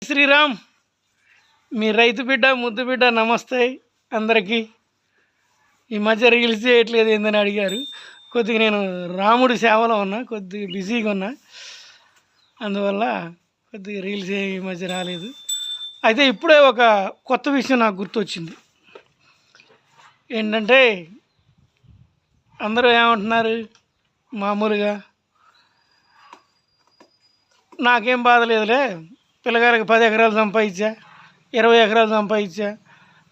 శ్రీరామ్, మీ రైతు బిడ్డ ముద్దు బిడ్డ నమస్తే అందరికీ. ఈ మధ్య రీల్స్ చేయట్లేదు ఏందని అడిగారు. కొద్దిగా నేను రాముడి సేవలో ఉన్నా, కొద్దిగా బిజీగా ఉన్నా, అందువల్ల కొద్దిగా రీల్స్ ఈ మధ్య రాలేదు. అయితే ఇప్పుడే ఒక కొత్త విషయం నాకు గుర్తొచ్చింది. ఏంటంటే అందరూ ఏమంటున్నారు, మామూలుగా నాకేం బాధ లేదులే, పిల్లగారికి 10 ఎకరాలు సంపాదించా, 20 ఎకరాలు సంపాదించా,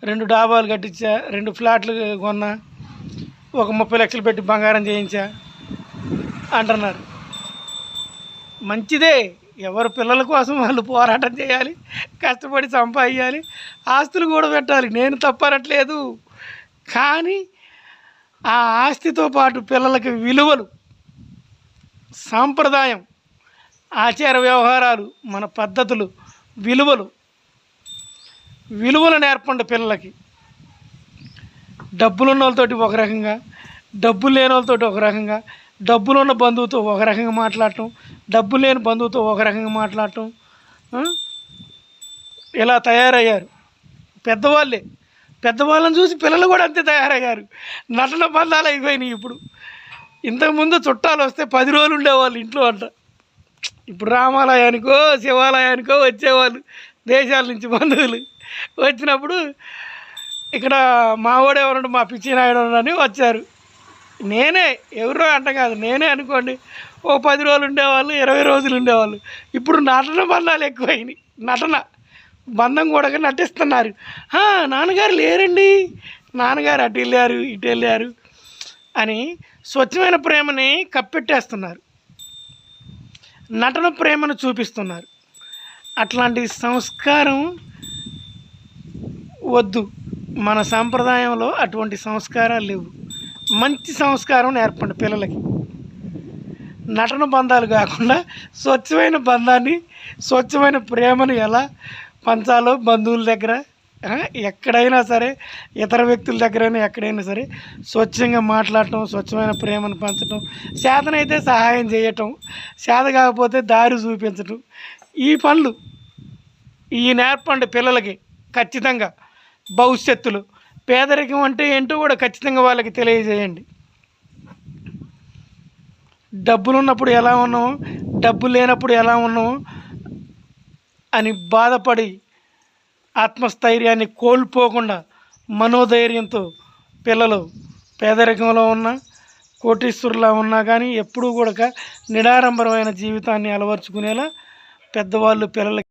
2 డాబాలు కట్టించా, 2 ఫ్లాట్లు కొన్నా, ఒక 30 లక్షలు పెట్టి బంగారం చేయించా అంటున్నారు. మంచిదే, ఎవరి పిల్లల కోసం వాళ్ళు పోరాటం చేయాలి, కష్టపడి సంపాదించాలి, ఆస్తులు కూడా పెట్టాలి, నేను తప్పనట్లేదు. కానీ ఆ ఆస్తితో పాటు పిల్లలకి విలువలు, సాంప్రదాయం, ఆచార వ్యవహారాలు, మన పద్ధతులు, విలువలు నేర్పండి పిల్లలకి. డబ్బులున్న వాళ్ళతోటి ఒక రకంగా, డబ్బులు లేని వాళ్ళతోటి ఒక రకంగా, డబ్బులున్న బంధువుతో ఒక రకంగా మాట్లాడటం, డబ్బు లేని బంధువుతో ఒక రకంగా మాట్లాడటం, ఇలా తయారయ్యారు. పెద్దవాళ్ళని చూసి పిల్లలు కూడా అంతే తయారయ్యారు. నటన బంధాలు అయిపోయినాయి ఇప్పుడు. ఇంతకుముందు చుట్టాలు వస్తే 10 రోజులు ఉండేవాళ్ళు ఇంట్లో అంట. ఇప్పుడు రామాలయానికో శివాలయానికో వచ్చేవాళ్ళు దేశాల నుంచి బంధువులు. వచ్చినప్పుడు ఇక్కడ మావాడు ఎవరంటే మా పిచ్చి నాయుడు అని వచ్చారు. నేనే, ఎవరో అంట కాదు, నేనే అనుకోండి. ఓ 10 రోజులు ఉండేవాళ్ళు, 20 రోజులు ఉండేవాళ్ళు. ఇప్పుడు నటన బంధాలు ఎక్కువైనాయి. నటన బంధం కూడా నటిస్తున్నారు. నాన్నగారు లేరండి, నాన్నగారు అటు వెళ్ళారు, ఇటు వెళ్ళారు అని స్వచ్ఛమైన ప్రేమని కప్పెట్టేస్తున్నారు, నటన ప్రేమను చూపిస్తున్నారు. అట్లాంటి సంస్కారం వద్దు. మన సాంప్రదాయంలో అటువంటి సంస్కారాలు లేవు. మంచి సంస్కారం నేర్పండి పిల్లలకి. నటన బంధాలు కాకుండా స్వచ్ఛమైన బంధాన్ని, స్వచ్ఛమైన ప్రేమను ఎలా పంచాలో బంధువుల దగ్గర, ఎక్కడైనా సరే, ఇతర వ్యక్తుల దగ్గరైనా ఎక్కడైనా సరే స్వచ్ఛంగా మాట్లాడటం, స్వచ్ఛమైన ప్రేమను పంచటం, చేతనైతే సహాయం చేయటం, చేత కాకపోతే దారి చూపించటం, ఈ పనులు నేర్పండి పిల్లలకి. ఖచ్చితంగా భవిష్యత్తులో పేదరికం అంటే ఏంటో కూడా ఖచ్చితంగా వాళ్ళకి తెలియజేయండి. డబ్బులు ఉన్నప్పుడు ఎలా ఉన్నామో, డబ్బు లేనప్పుడు ఎలా ఉన్నామో అని బాధపడి ఆత్మస్థైర్యాన్ని కోల్పోకుండా మనోధైర్యంతో పిల్లలు పేదరికంలో ఉన్నా, కోటీశ్వరులా ఉన్నా కానీ ఎప్పుడూ కూడా నిడారంభరమైన జీవితాన్ని అలవర్చుకునేలా పెద్దవాళ్ళు పిల్లలకి